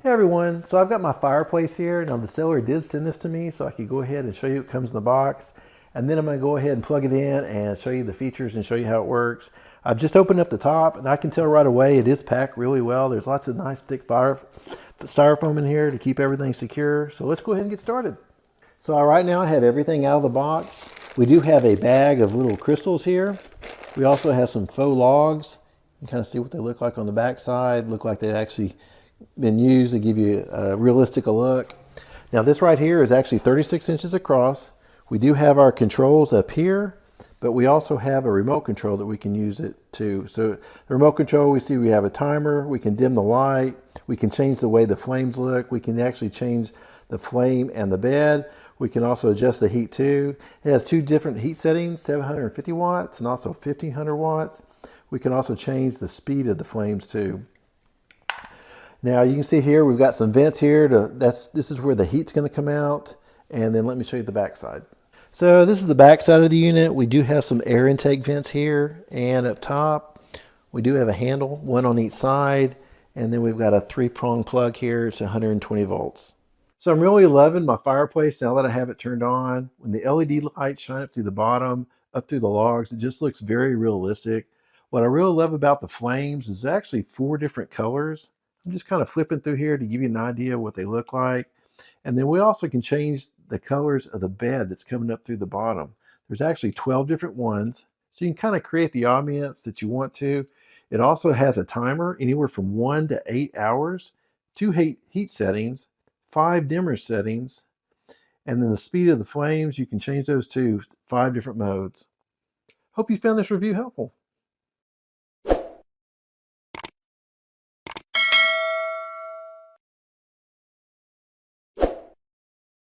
Hey everyone, so I've got my fireplace here. Now the seller did send this to me so I could go ahead and show you what comes in the box. And then I'm going to go ahead and plug it in and show you the features and show you how it works. I've just opened up the top and I can tell right away it is packed really well. There's lots of nice thick styrofoam in here to keep everything secure. So let's go ahead and get started. So right now I have everything out of the box. We do have a bag of little crystals here. We also have some faux logs. You can kind of see what they look like on the back side. Look like they actually been used to give you a realistic look. Now this right here is actually 36 inches across. We do have our controls up here, but we also have a remote control that we can use it too. So the remote control, we see we have a timer, we can dim the light, we can change the way the flames look, we can actually change the flame and the bed. We can also adjust the heat too. It has two different heat settings, 750 watts and also 1500 watts. We can also change the speed of the flames too. Now you can see here we've got some vents here. This is where the heat's going to come out. And then let me show you the back side. So this is the back side of the unit. We do have some air intake vents here and up top. We do have a handle, one on each side. And then we've got a 3-prong plug here. It's 120 volts. So I'm really loving my fireplace now that I have it turned on. When the LED lights shine up through the bottom, up through the logs, it just looks very realistic. What I really love about the flames is actually 4 different colors. I'm just kind of flipping through here to give you an idea of what they look like. And then we also can change the colors of the bed that's coming up through the bottom. There's actually 12 different ones. So you can kind of create the ambiance that you want to. It also has a timer anywhere from 1 to 8 hours, 2 heat settings, 5 dimmer settings, and then the speed of the flames, you can change those to 5 different modes. Hope you found this review helpful.